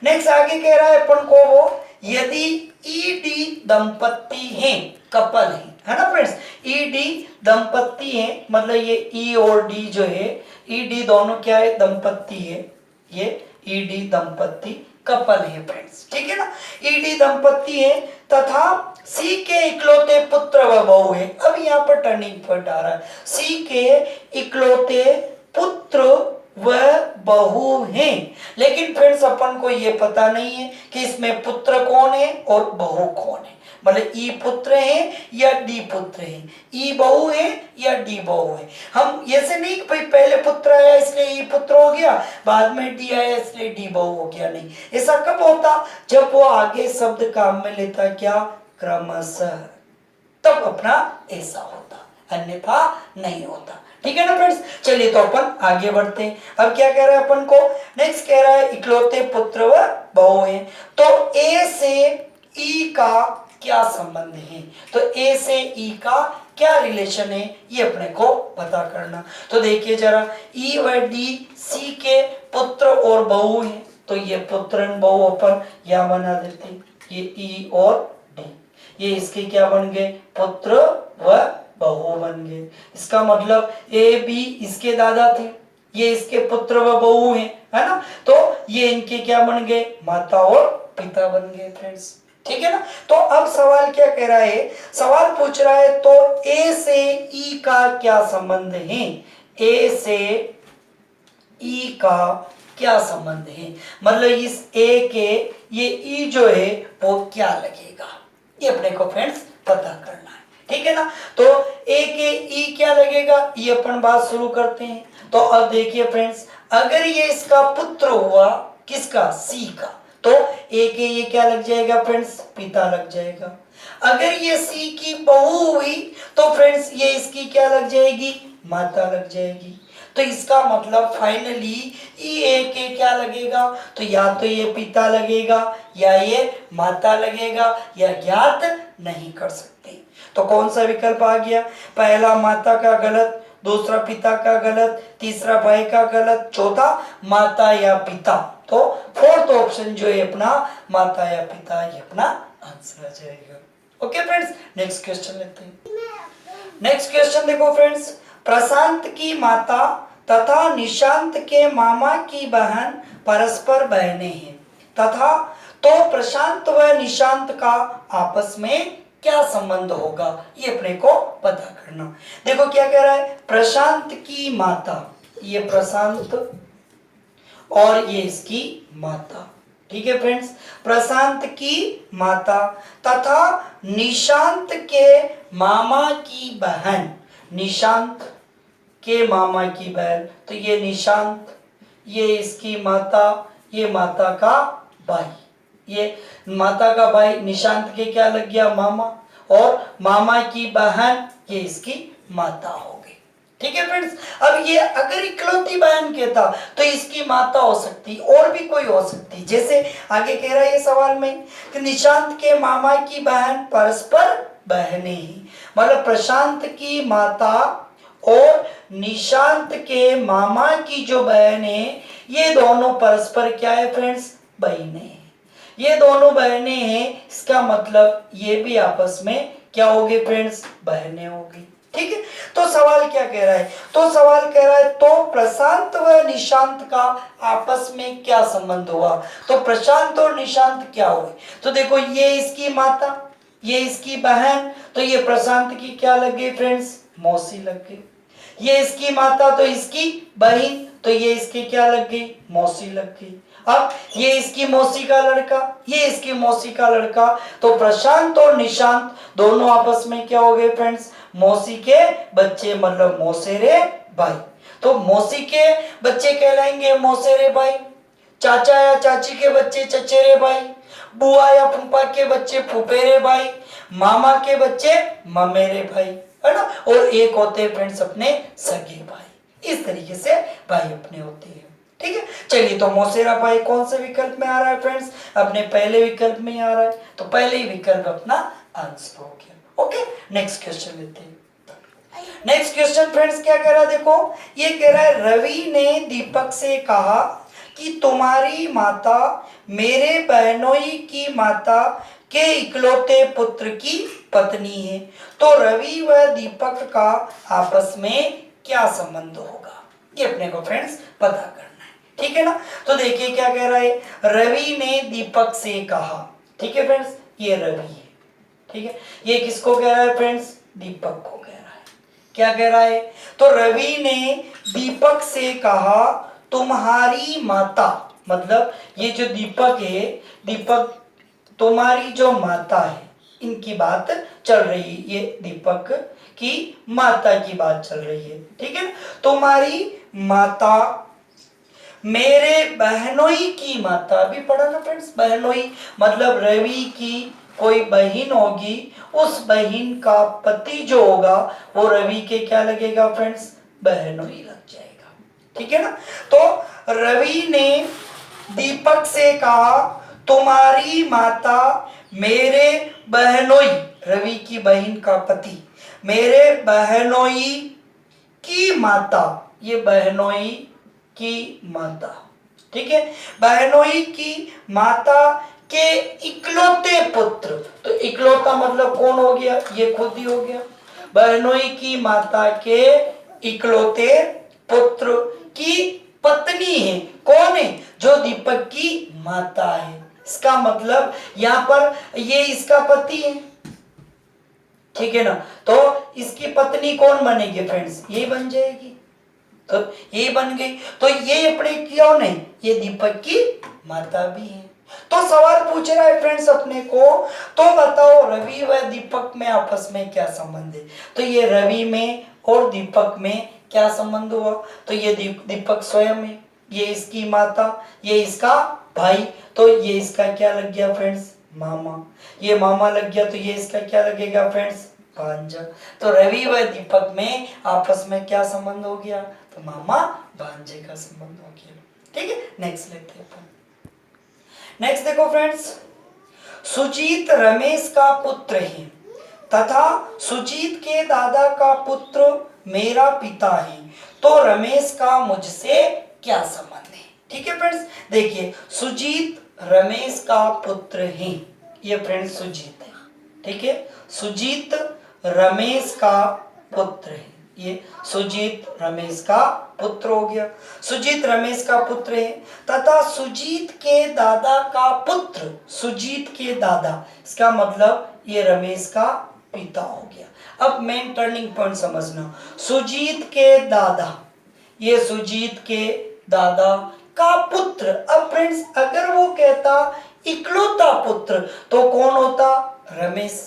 Speaker 1: नेक्स्ट आगे कह रहा है अपन को वो, यदि ई डी दंपत्ति हैं, कपल है ना फ्रेंड्स। ई डी दंपत्ति है, मतलब ये ई और डी जो है, ई डी दोनों क्या है? दंपत्ति है। ये ई डी दंपत्ति कपल है फ्रेंड्स। ठीक है ना, ई डी दंपत्ति है तथा सी के इकलौते पुत्र व बहू है। अब यहाँ पर टर्निंग पॉइंट आ रहा है, सी के इकलौते पुत्र व बहू हैं, लेकिन फ्रेंड्स अपन को ये पता नहीं है कि इसमें पुत्र कौन है और बहू कौन है। मतलब ई पुत्र है या डी पुत्र है, ई बहू है या डी बहू है। हम ऐसे नहीं कि भाई पहले पुत्र आया इसलिए ई पुत्र हो गया, बाद में डी आया इसलिए डी बहू हो गया, नहीं। ऐसा कब होता? जब वो आगे शब्द काम में लेता क्या? क्रमशः, तब अपना ऐसा होता, अन्यथा नहीं होता। ठीक है ना फ्रेंड्स, चलिए तो अपन आगे बढ़ते हैं। अब क्या कह रहा है अपन को? नेक्स्ट कह रहा है इकलौते पुत्र व बहू हैं, तो ए से ई का क्या संबंध है? तो ए से ई का क्या रिलेशन है, ये अपने को पता करना। तो देखिए जरा, ई व डी सी के पुत्र और बहू हैं, तो ये पुत्र बहू अपन यहाँ बना देते, ये ई और डी, ये इसके क्या बन गए? पुत्र व बहू बन गए। इसका मतलब ए बी इसके दादा थे, ये इसके पुत्र व बहू हैं, है ना। तो ये इनके क्या बन गए? माता और पिता बन गए फ्रेंड्स। ठीक है ना। तो अब सवाल क्या कह रहा है? सवाल पूछ रहा है तो ए से ई का क्या संबंध है? ए से ई का क्या संबंध है, मतलब इस ए के ये ई जो है वो क्या लगेगा, ये अपने को फ्रेंड्स पता करना है। ठीक है ना। तो ए के ई क्या लगेगा, ये अपन बात शुरू करते हैं। तो अब देखिए फ्रेंड्स, अगर ये इसका पुत्र हुआ, किसका? सी का, तो ए के ये क्या लग जाएगा फ्रेंड्स? पिता लग जाएगा। अगर ये सी की बहू हुई तो फ्रेंड्स ये इसकी क्या लग जाएगी? माता लग जाएगी। तो इसका मतलब फाइनली ए के क्या लगेगा? तो या तो ये पिता लगेगा या ये माता लगेगा, या ज्ञात नहीं कर सकते। तो कौन सा विकल्प आ गया? पहला माता का गलत, दूसरा पिता का गलत, तीसरा भाई का गलत, चौथा माता या पिता। तो फोर्थ ऑप्शन जो है अपना माता या पिता, ये अपना आंसर आ जाएगा। ओके फ्रेंड्स, नेक्स्ट क्वेश्चन लेते हैं। नेक्स्ट क्वेश्चन देखो फ्रेंड्स, प्रशांत की माता तथा निशांत के मामा की बहन परस्पर बहनें हैं तथा, तो प्रशांत व निशांत का आपस में क्या संबंध होगा, ये अपने को पता करना। देखो क्या कह रहा है? प्रशांत की माता, ये प्रशांत और ये इसकी माता। ठीक है फ्रेंड्स, प्रशांत की माता तथा निशांत के मामा की बहन। निशांत के मामा की बहन, तो ये निशांत, ये इसकी माता, ये माता का भाई, ये माता का भाई निशांत के क्या लग गया मामा, और मामा की बहन ये इसकी माता हो गई। ठीक है फ्रेंड्स। अब ये अगर इकलौती बहन कहता तो इसकी माता हो सकती और भी कोई हो सकती, जैसे आगे कह रहा है ये सवाल में कि निशांत के मामा की बहन परस्पर बहनें ही, मतलब प्रशांत की माता और निशांत के मामा की जो बहन है ये दोनों परस्पर क्या है फ्रेंड्स, बहनें हैं। ये दोनों बहनें हैं, इसका मतलब ये भी आपस में क्या होगी फ्रेंड्स, बहनें होगी। ठीक है। तो सवाल क्या कह रहा है, तो सवाल कह रहा है तो प्रशांत व निशांत का आपस में क्या संबंध हुआ, तो प्रशांत और निशांत क्या हुए, तो देखो ये इसकी माता, ये इसकी बहन, तो ये प्रशांत की क्या लग गई फ्रेंड्स, मौसी लग गई। ये इसकी माता तो इसकी बहन, तो ये इसकी क्या लग गई, मौसी लग गई। अब ये इसकी मौसी का लड़का, ये इसकी मौसी का लड़का, तो प्रशांत और निशांत दोनों आपस में क्या हो गए फ्रेंड्स, मौसी के बच्चे, मतलब मौसेरे भाई। तो मौसी के बच्चे कहलाएंगे मौसेरे भाई, चाचा या चाची के बच्चे चचेरे भाई, बुआ या फूफा के बच्चे फुफेरे भाई, मामा के बच्चे ममेरे भाई, है ना। और एक होते हैं फ्रेंड्स अपने सगे भाई। इस तरीके से भाई अपने होते हैं। ठीक है। चलिए, तो मौसेरा भाई कौन से विकल्प में आ रहा है फ्रेंड्स, अपने पहले विकल्प में आ रहा है, तो पहले ही विकल्प अपना आंसर हो गया। ओके, नेक्स्ट क्वेश्चन लेते हैं। नेक्स्ट क्वेश्चन फ्रेंड्स क्या कह रहा है, देखो ये कह रहा है रवि ने दीपक से कहा कि तुम्हारी माता मेरे बहनोई की माता के इकलौते पुत्र की पत्नी है, तो रवि व दीपक का आपस में क्या संबंध होगा, ये अपने को फ्रेंड्स पता करना है। ठीक है ना। तो देखिए क्या कह रहा है, रवि ने दीपक से कहा, ठीक है फ्रेंड्स, ये रवि है। ठीक है, ये किसको कह रहा है फ्रेंड्स, दीपक को कह रहा है। क्या कह रहा है, तो रवि ने दीपक से कहा तुम्हारी माता, मतलब ये जो दीपक है, दीपक तुम्हारी जो माता है, इनकी बात चल रही है, ये दीपक की माता की बात चल रही है। ठीक है, तुम्हारी माता मेरे बहनोई की माता, भी पढ़ा ना फ्रेंड्स, बहनोई मतलब रवि की कोई बहन होगी, उस बहन का पति जो होगा वो रवि के क्या लगेगा फ्रेंड्स, बहनोई लग जाएगा। ठीक है ना। तो रवि ने दीपक से कहा तुम्हारी माता मेरे बहनोई, रवि की बहन का पति, मेरे बहनोई की माता, ये बहनोई की माता, ठीक है, बहनोई की माता के इकलौते पुत्र, तो इकलौता मतलब कौन हो गया, ये खुद ही हो गया। बहनोई की माता के इकलौते पुत्र की पत्नी है, कौन है, जो दीपक की माता है। इसका मतलब यहाँ पर ये इसका पति है, ठीक है ना, तो इसकी पत्नी कौन बनेगी फ्रेंड्स, ये बन जाएगी, तो ये बन गई, तो ये अपने कौन है, ये दीपक की माता भी है। तो सवाल पूछ रहा है फ्रेंड्स अपने को, तो बताओ रवि व दीपक में आपस में क्या संबंध है, तो ये रवि में और दीपक में क्या संबंध हुआ, तो ये दीपक स्वयं है, ये इसकी माता, ये इसका भाई, तो ये इसका क्या लग गया फ्रेंड्स, मामा, ये मामा लग गया, तो ये इसका क्या लगेगा फ्रेंड्स, भांजा। तो रवि व दीपक में आपस में क्या संबंध हो गया, तो मामा भांजे का संबंध हो गया। ठीक है, नेक्स्ट लेते हैं। नेक्स्ट देखो फ्रेंड्स, सुजीत रमेश का पुत्र है तथा सुजीत के दादा का पुत्र मेरा पिता है, तो रमेश का मुझसे क्या संबंध है। ठीक है फ्रेंड्स, देखिए सुजीत रमेश का पुत्र है, ये फ्रेंड्स सुजीत है, ठीक है, सुजीत रमेश का पुत्र है, ये सुजीत रमेश का पुत्र हो गया, सुजीत रमेश का पुत्र है, तथा सुजीत के दादा का पुत्र, सुजीत के दादा, इसका मतलब ये रमेश का पिता हो गया। अब मेन टर्निंग पॉइंट समझना, सुजीत के दादा, ये सुजीत के दादा का पुत्र। अब फ्रेंड्स अगर वो कहता इकलौता पुत्र तो कौन होता, रमेश।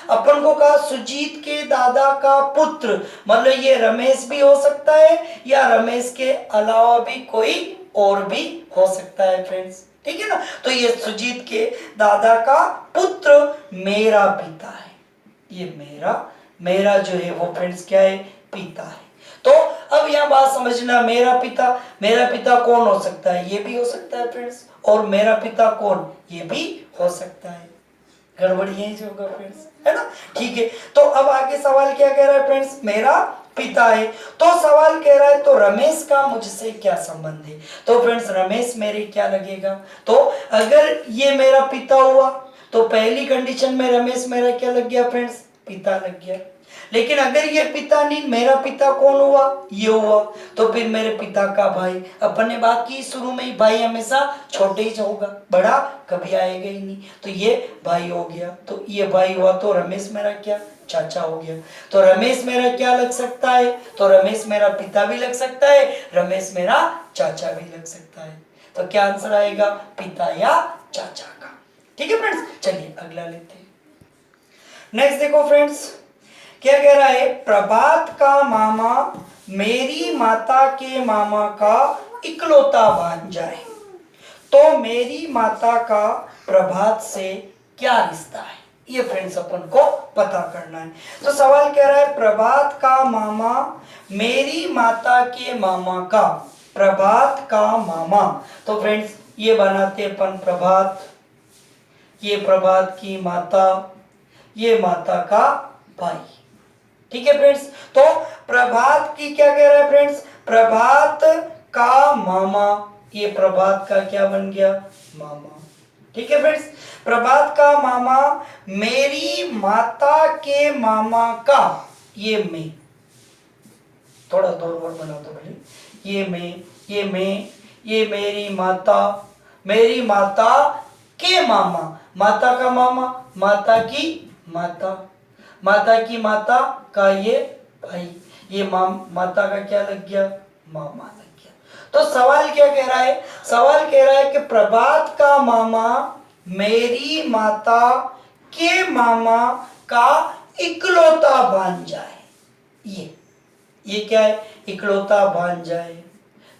Speaker 1: अपन को कहा सुजीत के दादा का पुत्र, मतलब ये रमेश भी हो सकता है या रमेश के अलावा भी कोई और भी हो सकता है फ्रेंड्स, ठीक है ना। तो ये सुजीत के दादा का पुत्र मेरा पिता है, ये मेरा जो है वो फ्रेंड्स क्या है, पिता है। तो अब यह बात समझना, मेरा पिता कौन हो सकता है, ये भी हो सकता है फ्रेंड्स, और मेरा पिता कौन, ये भी हो सकता है। गड़बड़ यही से होगा फ्रेंड्स, है ना, ठीक है। तो अब आगे सवाल क्या कह रहा है फ्रेंड्स, मेरा पिता है। तो सवाल कह रहा है तो रमेश का मुझसे क्या संबंध है, तो फ्रेंड्स रमेश मेरे क्या लगेगा, तो अगर ये मेरा पिता हुआ तो पहली कंडीशन में रमेश मेरा क्या लग गया फ्रेंड्स, पिता लग गया। लेकिन अगर ये पिता नहीं, मेरा पिता कौन हुआ, ये हुआ, तो फिर मेरे पिता का भाई। अपन ने बात की शुरू में ही, भाई हमेशा छोटे ही होगा, बड़ा कभी आएगा ही नहीं, तो ये भाई हो गया, तो ये भाई हुआ, तो रमेश मेरा क्या, चाचा हो गया। तो रमेश मेरा क्या लग सकता है, तो रमेश मेरा पिता भी लग सकता है, रमेश मेरा चाचा भी लग सकता है। तो क्या आंसर आएगा, पिता या चाचा का, ठीक है फ्रेंड्स। चलिए अगला लेते हैं। नेक्स्ट देखो फ्रेंड्स क्या कह रहा है, प्रभात का मामा मेरी माता के मामा का इकलौता भांजा है, तो मेरी माता का प्रभात से क्या रिश्ता है, ये फ्रेंड्स अपन को पता करना है। तो सवाल कह रहा है प्रभात का मामा मेरी माता के मामा का, प्रभात का मामा, तो फ्रेंड्स ये बनाते अपन प्रभात, ये प्रभात की माता, ये माता का भाई, ठीक है फ्रेंड्स। तो प्रभात की क्या कह रहा है फ्रेंड्स, प्रभात का मामा, ये प्रभात का क्या बन गया, मामा, ठीक है फ्रेंड्स। प्रभात का मामा मेरी माता के मामा का, ये मैं, थोड़ा दो वर्ड बना दो भले, ये मैं, ये मेरी माता के मामा, माता का मामा, माता की माता का ये भाई, ये माता का क्या लग गया, मामा लग गया। तो सवाल क्या कह रहा है, सवाल कह रहा है कि प्रभात का मामा मेरी माता के मामा का इकलौता भांजा है, ये क्या है, इकलौता भांजा है।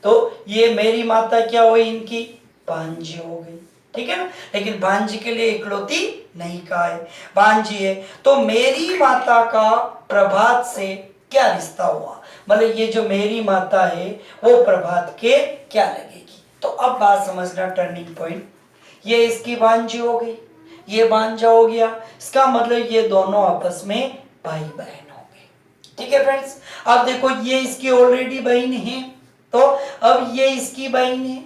Speaker 1: तो ये मेरी माता क्या हुई, इनकी भांजी हो गई, ठीक है ना। लेकिन भांजी के लिए इकलौती नहीं कहा है, भांजी है। तो मेरी माता का प्रभात से क्या रिश्ता हुआ, मतलब ये जो मेरी माता है वो प्रभात के क्या लगेगी। तो अब बात समझना, टर्निंग पॉइंट, ये इसकी भांजी हो गई, ये भांजा हो गया, इसका मतलब ये दोनों आपस में भाई बहन हो गए, ठीक है फ्रेंड्स। अब देखो ये इसकी ऑलरेडी बहन है, तो अब ये इसकी बहन है,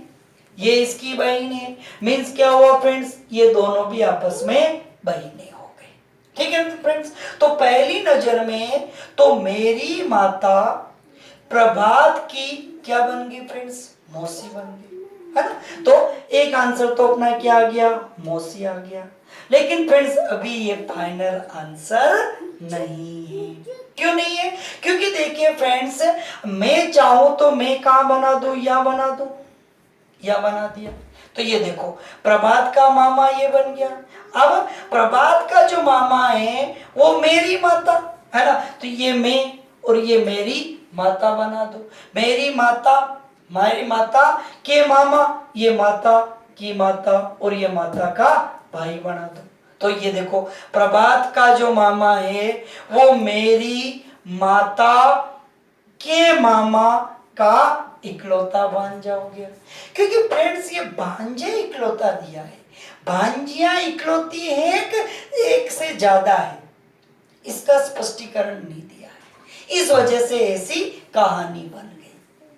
Speaker 1: ये इसकी बहन है, मीन्स क्या हुआ फ्रेंड्स, ये दोनों भी आपस में बहनें हो गए, ठीक है फ्रेंड्स। तो पहली नजर में तो मेरी माता प्रभात की क्या बन गई फ्रेंड्स, मौसी बन गई, है ना। तो एक आंसर तो अपना क्या आ गया, मौसी आ गया। लेकिन फ्रेंड्स अभी ये फाइनल आंसर नहीं है। क्यों नहीं है, क्योंकि देखिए फ्रेंड्स, मैं चाहूं तो मैं कहां बना दूं, या बना दूं, या बना दिया। तो ये देखो प्रभात का मामा ये बन गया। अब प्रभात का जो मामा है वो मेरी माता है ना, तो ये मैं और ये मेरी माता बना दो। मेरी माता के मामा, ये माता की माता और ये माता का भाई बना दो। तो ये देखो प्रभात का जो मामा है वो मेरी माता के मामा का इकलौता भांजा हो गया। क्योंकि फ्रेंड्स ये भांजे इकलौता दिया है, भांजियां इकलौती है एक से ज्यादा है, इसका स्पष्टीकरण नहीं दिया है, इस वजह से ऐसी कहानी बन गई,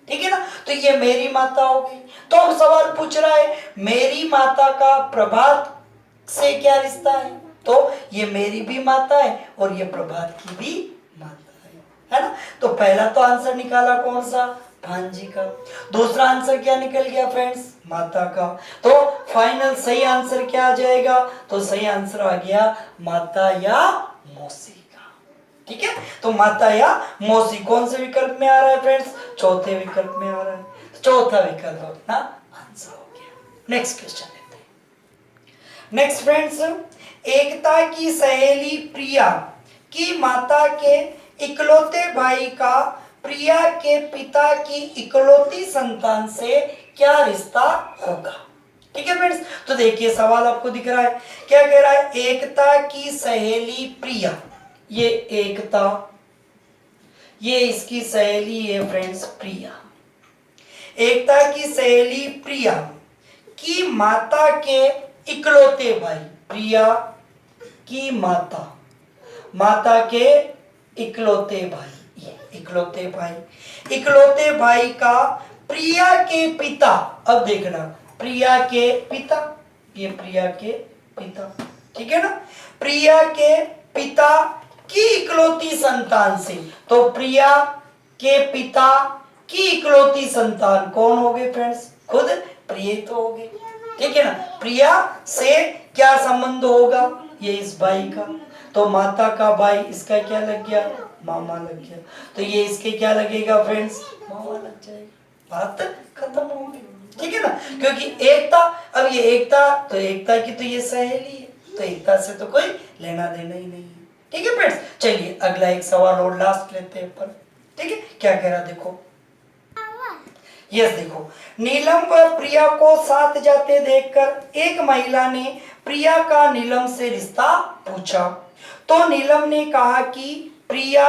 Speaker 1: ठीक है ना। तो ये मेरी माता हो गई। तो अब सवाल पूछ रहा है मेरी माता का प्रभात से क्या रिश्ता है, तो ये मेरी भी माता है और ये प्रभात की भी माता है ना। तो पहला तो आंसर निकाला कौन सा, भांजी का। दूसरा आंसर क्या निकल गया फ्रेंड्स, माता का। तो फाइनल सही आंसर क्या आ जाएगा, तो सही आंसर आ गया माता या मौसी का, ठीक है। तो माता या मौसी कौन से विकल्प में आ रहा है फ्रेंड्स, चौथे विकल्प में आ रहा है। चौथा विकल्प अपना आंसर हो गया। नेक्स्ट क्वेश्चन लेते हैं। नेक्स्ट फ्रेंड्स एकता की सहेली प्रिया की माता के इकलौते भाई का प्रिया के पिता की इकलौती संतान से क्या रिश्ता होगा। ठीक है फ्रेंड्स, तो देखिए सवाल आपको दिख रहा है, क्या कह रहा है, एकता की सहेली प्रिया, ये एकता, ये इसकी सहेली है फ्रेंड्स प्रिया। एकता की सहेली प्रिया की माता के इकलौते भाई, प्रिया की माता, माता के इकलौते भाई, ये इकलौते भाई, इकलौते भाई का प्रिया के पिता, अब देखना प्रिया के पिता, ये प्रिया के पिता, ठीक है ना, प्रिया के पिता की इकलौती संतान से, तो प्रिया के पिता की इकलौती संतान कौन हो गए फ्रेंड्स, खुद प्रिय तो हो गए। ठीक है ना, प्रिया से क्या संबंध होगा, ये इस भाई का, तो माता का भाई इसका क्या लग गया, मामा लग गया, तो ये इसके क्या लगेगा फ्रेंड्स, मामा लग जाएगा, बात खत्म हो गई। ठीक है ना, क्योंकि एकता, अब ये एकता, तो एकता की तो ये सहेली है, तो एकता से तो कोई लेना देना ही नहीं है। ठीक है फ्रेंड्स, चलिए अगला एक सवाल और लास्ट लेते हैं पर। ठीक है, क्या कह रहा देखो, यस देखो, नीलम व प्रिया को साथ जाते देखकर एक महिला ने प्रिया का नीलम से रिश्ता पूछा, तो नीलम ने कहा कि प्रिया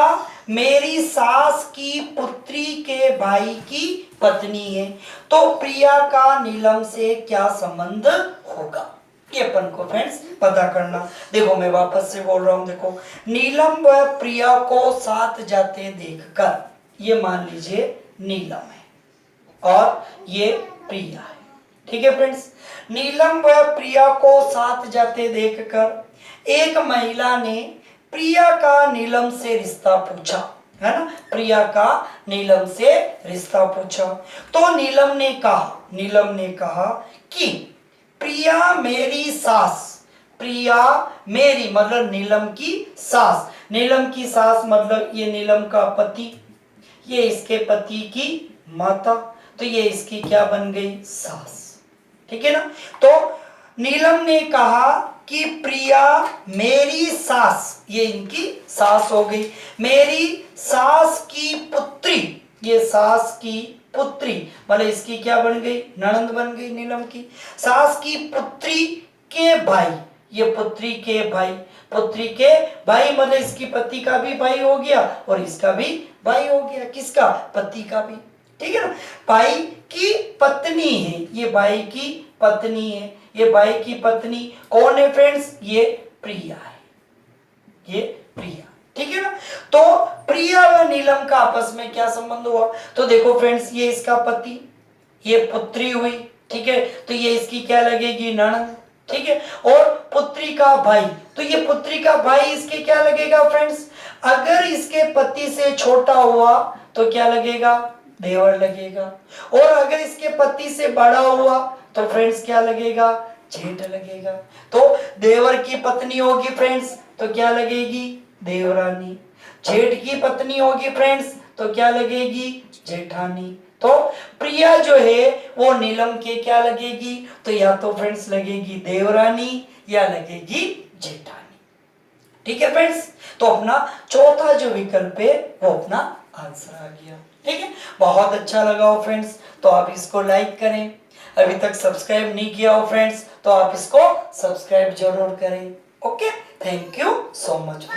Speaker 1: मेरी सास की पुत्री के भाई की पत्नी है, तो प्रिया का नीलम से क्या संबंध होगा, ये अपन को फ्रेंड्स पता करना। देखो मैं वापस से बोल रहा हूं, देखो नीलम व प्रिया को साथ जाते देखकर, ये मान लीजिए नीलम है और ये प्रिया है। ठीक है फ्रेंड्स, नीलम व प्रिया को साथ जाते देखकर एक महिला ने प्रिया का नीलम से रिश्ता पूछा, है ना, प्रिया का नीलम से रिश्ता पूछा, तो नीलम ने कहा कि प्रिया मेरी सास, प्रिया मेरी मतलब नीलम की सास, नीलम की सास मतलब ये नीलम का पति, ये इसके पति की माता, तो ये इसकी क्या बन गई, सास। ठीक है ना, तो नीलम ने कहा कि प्रिया मेरी सास, ये इनकी सास हो गई, मेरी सास की पुत्री, ये सास की पुत्री मतलब इसकी क्या बन गई, ननंद बन गई नीलम की, सास की पुत्री के भाई, ये पुत्री के भाई, पुत्री के भाई मतलब इसकी पति का भी भाई हो गया और इसका भी भाई हो गया, किसका, पति का भी। ठीक है ना, भाई की पत्नी है, ये भाई की पत्नी है, ये भाई की पत्नी कौन है फ्रेंड्स, ये प्रिया है, ये प्रिया। ठीक है ना, तो प्रिया व नीलम का आपस में क्या संबंध हुआ, तो देखो फ्रेंड्स ये इसका पति, ये पुत्री हुई, ठीक है, तो ये इसकी क्या लगेगी, ननद। ठीक है, और पुत्री का भाई, तो ये पुत्री का भाई इसके क्या लगेगा फ्रेंड्स, अगर इसके पति से छोटा हुआ तो क्या लगेगा, देवर लगेगा, और अगर इसके पति से बड़ा हुआ तो फ्रेंड्स क्या लगेगा, जेठ लगेगा, तो देवर की पत्नी होगी फ्रेंड्स तो क्या लगेगी, देवरानी, जेठ की पत्नी होगी फ्रेंड्स तो क्या लगेगी, जेठानी, तो प्रिया जो है वो नीलम के क्या लगेगी, तो या तो फ्रेंड्स लगेगी देवरानी या लगेगी जेठानी। ठीक है फ्रेंड्स, तो अपना चौथा जो विकल्प है वो अपना आंसर आ गया। ठीक है, बहुत अच्छा लगा हो फ्रेंड्स, तो आप इसको लाइक करें, अभी तक सब्सक्राइब नहीं किया हो फ्रेंड्स तो आप इसको सब्सक्राइब जरूर करें। Okay, thank you so much.